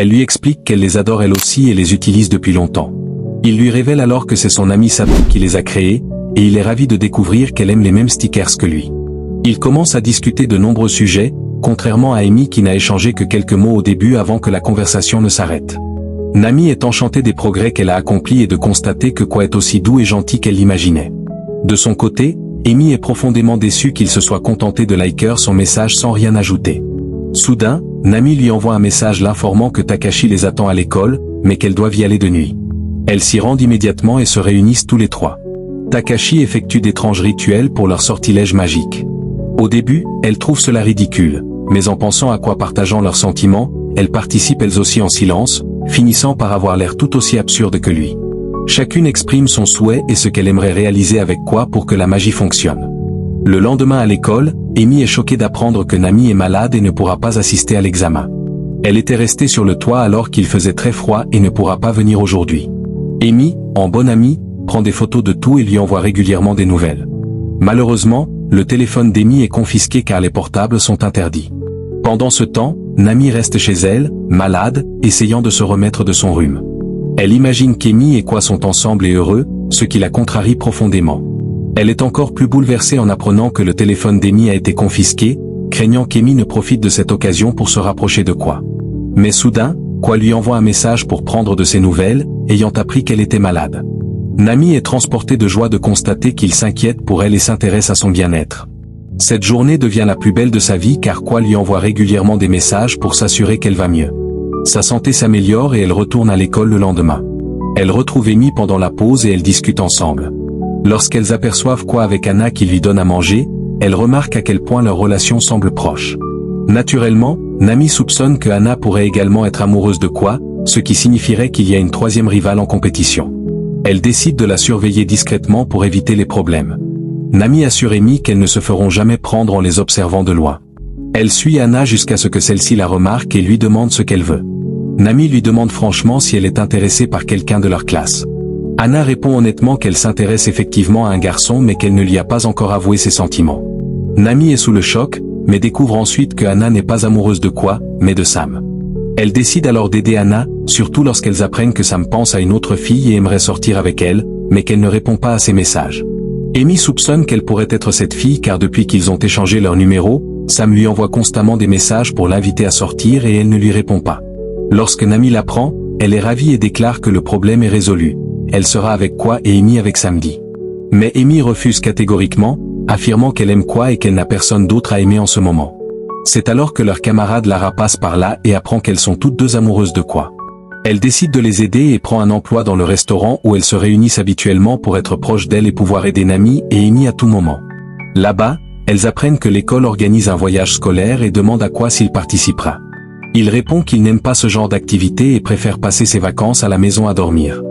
Elle lui explique qu'elle les adore elle aussi et les utilise depuis longtemps. Il lui révèle alors que c'est son ami Sabu qui les a créés, et il est ravi de découvrir qu'elle aime les mêmes stickers que lui. Ils commencent à discuter de nombreux sujets, contrairement à Amy qui n'a échangé que quelques mots au début avant que la conversation ne s'arrête. Nami est enchantée des progrès qu'elle a accomplis et de constater que Kwa est aussi doux et gentil qu'elle l'imaginait. De son côté, Amy est profondément déçue qu'il se soit contenté de liker son message sans rien ajouter. Soudain, Nami lui envoie un message l'informant que Takashi les attend à l'école, mais qu'elle doit y aller de nuit. Elles s'y rendent immédiatement et se réunissent tous les trois. Takashi effectue d'étranges rituels pour leur sortilège magique. Au début, elles trouvent cela ridicule, mais en pensant à Kwa partageant leurs sentiments, elles participent elles aussi en silence, finissant par avoir l'air tout aussi absurde que lui. Chacune exprime son souhait et ce qu'elle aimerait réaliser avec Kwa pour que la magie fonctionne. Le lendemain à l'école, Amy est choquée d'apprendre que Nami est malade et ne pourra pas assister à l'examen. Elle était restée sur le toit alors qu'il faisait très froid et ne pourra pas venir aujourd'hui. Amy, en bonne amie, prend des photos de tout et lui envoie régulièrement des nouvelles. Malheureusement, le téléphone d'Amy est confisqué car les portables sont interdits. Pendant ce temps, Nami reste chez elle, malade, essayant de se remettre de son rhume. Elle imagine qu'Amy et Kwa sont ensemble et heureux, ce qui la contrarie profondément. Elle est encore plus bouleversée en apprenant que le téléphone d'Amy a été confisqué, craignant qu'Amy ne profite de cette occasion pour se rapprocher de Kwa. Mais soudain, Kwa lui envoie un message pour prendre de ses nouvelles, ayant appris qu'elle était malade. Nami est transportée de joie de constater qu'il s'inquiète pour elle et s'intéresse à son bien-être. Cette journée devient la plus belle de sa vie car Kwa lui envoie régulièrement des messages pour s'assurer qu'elle va mieux. Sa santé s'améliore et elle retourne à l'école le lendemain. Elle retrouve Amy pendant la pause et elles discutent ensemble. Lorsqu'elles aperçoivent Kwa avec Anna qui lui donne à manger, elles remarquent à quel point leur relation semble proche. Naturellement, Nami soupçonne que Anna pourrait également être amoureuse de Kwa, ce qui signifierait qu'il y a une troisième rivale en compétition. Elle décide de la surveiller discrètement pour éviter les problèmes. Nami assure Amy qu'elles ne se feront jamais prendre en les observant de loin. Elle suit Anna jusqu'à ce que celle-ci la remarque et lui demande ce qu'elle veut. Nami lui demande franchement si elle est intéressée par quelqu'un de leur classe. Anna répond honnêtement qu'elle s'intéresse effectivement à un garçon mais qu'elle ne lui a pas encore avoué ses sentiments. Nami est sous le choc, mais découvre ensuite que Anna n'est pas amoureuse de Kwa, mais de Sam. Elle décide alors d'aider Anna, surtout lorsqu'elles apprennent que Sam pense à une autre fille et aimerait sortir avec elle, mais qu'elle ne répond pas à ses messages. Amy soupçonne qu'elle pourrait être cette fille car depuis qu'ils ont échangé leurs numéros, Sam lui envoie constamment des messages pour l'inviter à sortir et elle ne lui répond pas. Lorsque Nami l'apprend, elle est ravie et déclare que le problème est résolu. Elle sera avec Kwa et Amy avec samedi. Mais Amy refuse catégoriquement, affirmant qu'elle aime Kwa et qu'elle n'a personne d'autre à aimer en ce moment. C'est alors que leur camarade Lara passe par là et apprend qu'elles sont toutes deux amoureuses de Kwa. Elle décide de les aider et prend un emploi dans le restaurant où elles se réunissent habituellement pour être proches d'elle et pouvoir aider Nami et Amy à tout moment. Là-bas, elles apprennent que l'école organise un voyage scolaire et demandent à Kwa s'il participera. Il répond qu'il n'aime pas ce genre d'activité et préfère passer ses vacances à la maison à dormir.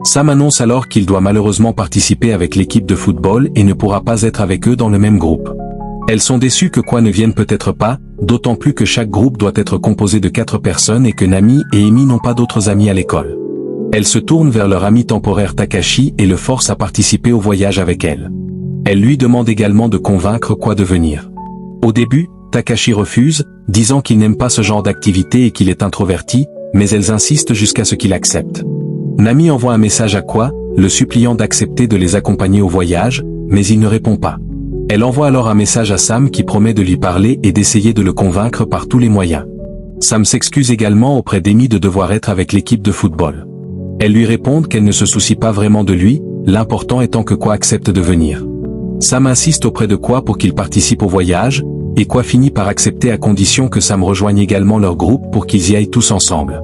Sam annonce alors qu'il doit malheureusement participer avec l'équipe de football et ne pourra pas être avec eux dans le même groupe. Elles sont déçues que Kwa ne vienne peut-être pas, d'autant plus que chaque groupe doit être composé de 4 personnes et que Nami et Amy n'ont pas d'autres amis à l'école. Elles se tournent vers leur ami temporaire Takashi et le forcent à participer au voyage avec elles. Elles lui demandent également de convaincre Kwa de venir. Au début, Takashi refuse, disant qu'il n'aime pas ce genre d'activité et qu'il est introverti, mais elles insistent jusqu'à ce qu'il accepte. Nami envoie un message à Kwa, le suppliant d'accepter de les accompagner au voyage, mais il ne répond pas. Elle envoie alors un message à Sam qui promet de lui parler et d'essayer de le convaincre par tous les moyens. Sam s'excuse également auprès d'Amy de devoir être avec l'équipe de football. Elles lui répondent qu'elle ne se soucie pas vraiment de lui, l'important étant que Kwa accepte de venir. Sam insiste auprès de Kwa pour qu'il participe au voyage, et Kwa finit par accepter à condition que Sam rejoigne également leur groupe pour qu'ils y aillent tous ensemble.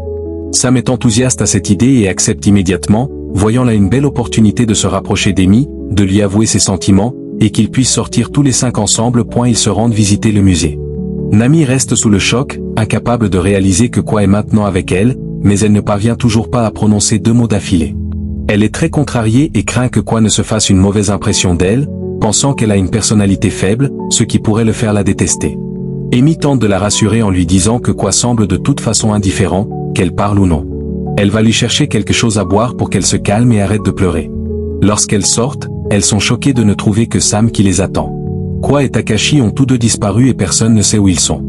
Sam est enthousiaste à cette idée et accepte immédiatement, voyant là une belle opportunité de se rapprocher d'Amy, de lui avouer ses sentiments, et qu'ils puissent sortir tous les 5 ensemble. Ils se rendent visiter le musée. Nami reste sous le choc, incapable de réaliser que Kwa est maintenant avec elle, mais elle ne parvient toujours pas à prononcer 2 mots d'affilée. Elle est très contrariée et craint que Kwa ne se fasse une mauvaise impression d'elle, pensant qu'elle a une personnalité faible, ce qui pourrait le faire la détester. Amy tente de la rassurer en lui disant que Kwa semble de toute façon indifférent, qu'elle parle ou non. Elle va lui chercher quelque chose à boire pour qu'elle se calme et arrête de pleurer. Lorsqu'elles sortent, elles sont choquées de ne trouver que Sam qui les attend. Kwa et Takashi ont tous deux disparu et personne ne sait où ils sont.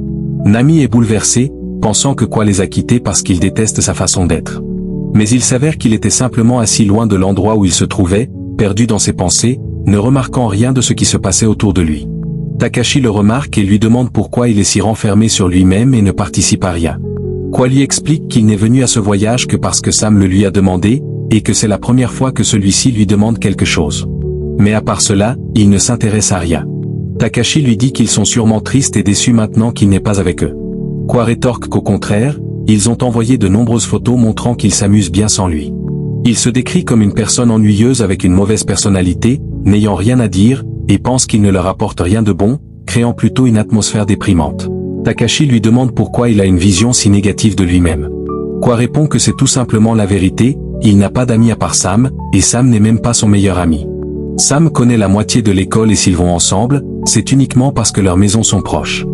Nami est bouleversée, pensant que Quoi les a quittés parce qu'il déteste sa façon d'être. Mais il s'avère qu'il était simplement assis loin de l'endroit où il se trouvait, perdu dans ses pensées, ne remarquant rien de ce qui se passait autour de lui. Takashi le remarque et lui demande pourquoi il est si renfermé sur lui-même et ne participe à rien. Quoi lui explique qu'il n'est venu à ce voyage que parce que Sam le lui a demandé, et que c'est la première fois que celui-ci lui demande quelque chose. Mais à part cela, il ne s'intéresse à rien. Takashi lui dit qu'ils sont sûrement tristes et déçus maintenant qu'il n'est pas avec eux. Quoi rétorque qu'au contraire, ils ont envoyé de nombreuses photos montrant qu'ils s'amusent bien sans lui. Il se décrit comme une personne ennuyeuse avec une mauvaise personnalité, n'ayant rien à dire, et pense qu'il ne leur apporte rien de bon, créant plutôt une atmosphère déprimante. Takashi lui demande pourquoi il a une vision si négative de lui-même. Quoi répond que c'est tout simplement la vérité, il n'a pas d'amis à part Sam, et Sam n'est même pas son meilleur ami. Sam connaît la moitié de l'école et s'ils vont ensemble, c'est uniquement parce que leurs maisons sont proches.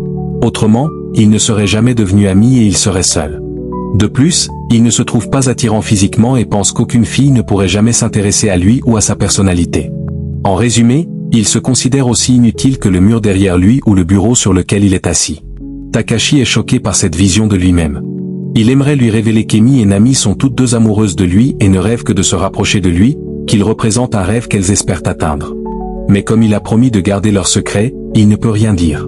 Autrement, ils ne seraient jamais devenus amis et ils seraient seuls. De plus, il ne se trouve pas attirant physiquement et pense qu'aucune fille ne pourrait jamais s'intéresser à lui ou à sa personnalité. En résumé, il se considère aussi inutile que le mur derrière lui ou le bureau sur lequel il est assis. Takashi est choqué par cette vision de lui-même. Il aimerait lui révéler qu'Emi et Nami sont toutes deux amoureuses de lui et ne rêvent que de se rapprocher de lui, qu'il représente un rêve qu'elles espèrent atteindre. Mais comme il a promis de garder leur secret, il ne peut rien dire.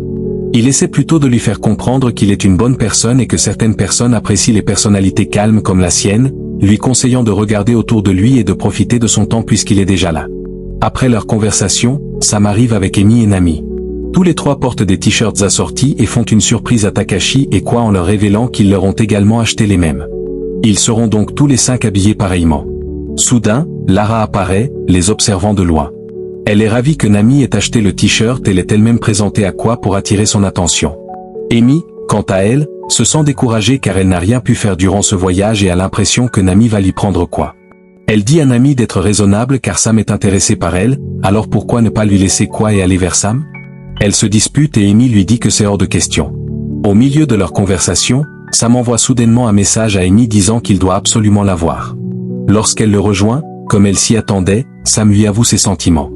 Il essaie plutôt de lui faire comprendre qu'il est une bonne personne et que certaines personnes apprécient les personnalités calmes comme la sienne, lui conseillant de regarder autour de lui et de profiter de son temps puisqu'il est déjà là. Après leur conversation, Sam arrive avec Emi et Nami. Tous les trois portent des t-shirts assortis et font une surprise à Takashi et Quoi en leur révélant qu'ils leur ont également acheté les mêmes. Ils seront donc tous les 5 habillés pareillement. Soudain, Lara apparaît, les observant de loin. Elle est ravie que Nami ait acheté le t-shirt et l'est elle-même présentée à Quoi pour attirer son attention. Emi, quant à elle, se sent découragée car elle n'a rien pu faire durant ce voyage et a l'impression que Nami va lui prendre Quoi. Elle dit à Nami d'être raisonnable car Sam est intéressé par elle, alors pourquoi ne pas lui laisser Quoi et aller vers Sam? Elle se dispute et Emi lui dit que c'est hors de question. Au milieu de leur conversation, Sam envoie soudainement un message à Emi disant qu'il doit absolument la voir. Lorsqu'elle le rejoint, comme elle s'y attendait, Sam lui avoue ses sentiments.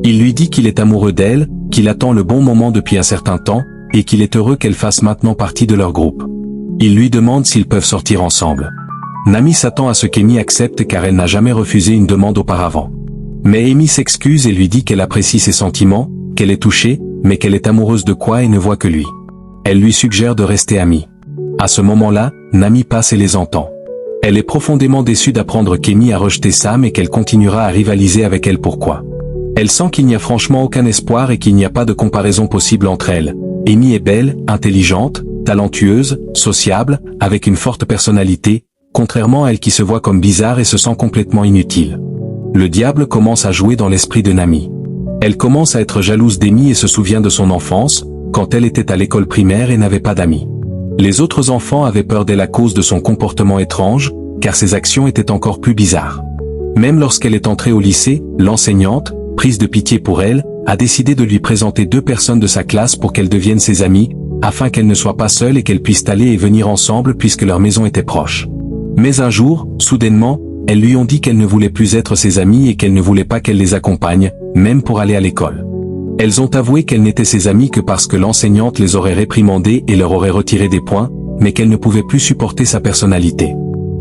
Il lui dit qu'il est amoureux d'elle, qu'il attend le bon moment depuis un certain temps, et qu'il est heureux qu'elle fasse maintenant partie de leur groupe. Il lui demande s'ils peuvent sortir ensemble. Nami s'attend à ce qu'Emi accepte car elle n'a jamais refusé une demande auparavant. Mais Emi s'excuse et lui dit qu'elle apprécie ses sentiments, qu'elle est touchée, mais qu'elle est amoureuse de Quoi et ne voit que lui. Elle lui suggère de rester amis. À ce moment-là, Nami passe et les entend. Elle est profondément déçue d'apprendre qu'Emi a rejeté Sam et qu'elle continuera à rivaliser avec elle pour Quoi. Elle sent qu'il n'y a franchement aucun espoir et qu'il n'y a pas de comparaison possible entre elles. Emi est belle, intelligente, talentueuse, sociable, avec une forte personnalité, contrairement à elle qui se voit comme bizarre et se sent complètement inutile. Le diable commence à jouer dans l'esprit de Nami. Elle commence à être jalouse d'Emi et se souvient de son enfance, quand elle était à l'école primaire et n'avait pas d'amis. Les autres enfants avaient peur d'elle à cause de son comportement étrange, car ses actions étaient encore plus bizarres. Même lorsqu'elle est entrée au lycée, l'enseignante, prise de pitié pour elle, a décidé de lui présenter 2 personnes de sa classe pour qu'elles deviennent ses amies, afin qu'elle ne soit pas seule et qu'elles puissent aller et venir ensemble puisque leurs maisons étaient proches. Mais un jour, soudainement, elles lui ont dit qu'elles ne voulaient plus être ses amies et qu'elles ne voulaient pas qu'elle les accompagne, même pour aller à l'école. Elles ont avoué qu'elles n'étaient ses amies que parce que l'enseignante les aurait réprimandées et leur aurait retiré des points, mais qu'elles ne pouvaient plus supporter sa personnalité.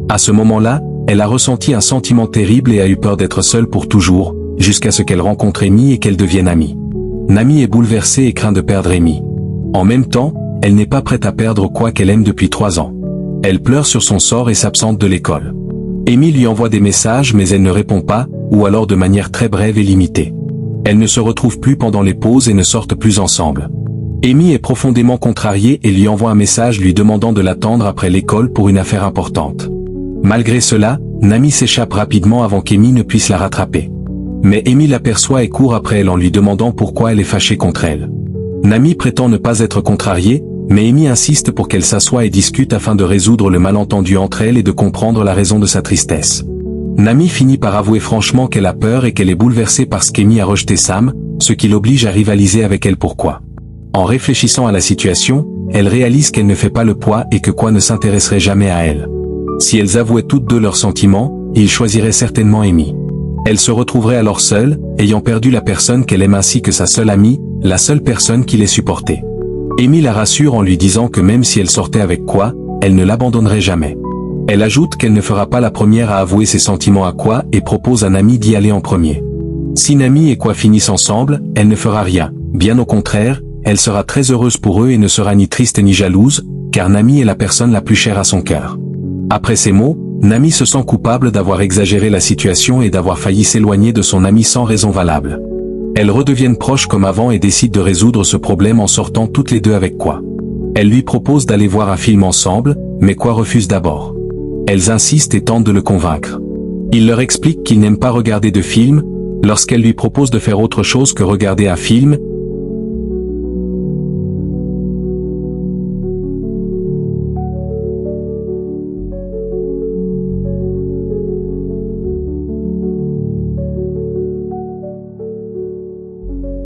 À ce moment-là, elle a ressenti un sentiment terrible et a eu peur d'être seule pour toujours, jusqu'à ce qu'elle rencontre Emi et qu'elle devienne amie. Nami est bouleversée et craint de perdre Emi. En même temps, elle n'est pas prête à perdre Quoi qu'elle aime depuis 3 ans. Elle pleure sur son sort et s'absente de l'école. Emi lui envoie des messages mais elle ne répond pas, ou alors de manière très brève et limitée. Elles ne se retrouvent plus pendant les pauses et ne sortent plus ensemble. Emi est profondément contrariée et lui envoie un message lui demandant de l'attendre après l'école pour une affaire importante. Malgré cela, Nami s'échappe rapidement avant qu'Emi ne puisse la rattraper. Mais Emi l'aperçoit et court après elle en lui demandant pourquoi elle est fâchée contre elle. Nami prétend ne pas être contrariée, mais Emi insiste pour qu'elle s'assoie et discute afin de résoudre le malentendu entre elles et de comprendre la raison de sa tristesse. Nami finit par avouer franchement qu'elle a peur et qu'elle est bouleversée parce qu'Emi a rejeté Sam, ce qui l'oblige à rivaliser avec elle pour Quoi. En réfléchissant à la situation, elle réalise qu'elle ne fait pas le poids et que Quoi ne s'intéresserait jamais à elle. Si elles avouaient toutes deux leurs sentiments, ils choisiraient certainement Emi. Elle se retrouverait alors seule, ayant perdu la personne qu'elle aime ainsi que sa seule amie, la seule personne qui les supportait. Emi la rassure en lui disant que même si elle sortait avec Quoi, elle ne l'abandonnerait jamais. Elle ajoute qu'elle ne fera pas la première à avouer ses sentiments à Kwa et propose à Nami d'y aller en premier. Si Nami et Kwa finissent ensemble, elle ne fera rien. Bien au contraire, elle sera très heureuse pour eux et ne sera ni triste ni jalouse, car Nami est la personne la plus chère à son cœur. Après ces mots, Nami se sent coupable d'avoir exagéré la situation et d'avoir failli s'éloigner de son ami sans raison valable. Elles redeviennent proches comme avant et décident de résoudre ce problème en sortant toutes les deux avec Kwa. Elle lui propose d'aller voir un film ensemble, mais Kwa refuse d'abord. Elles insistent et tentent de le convaincre. Il leur explique qu'il n'aime pas regarder de films. Lorsqu'elle lui propose de faire autre chose que regarder un film,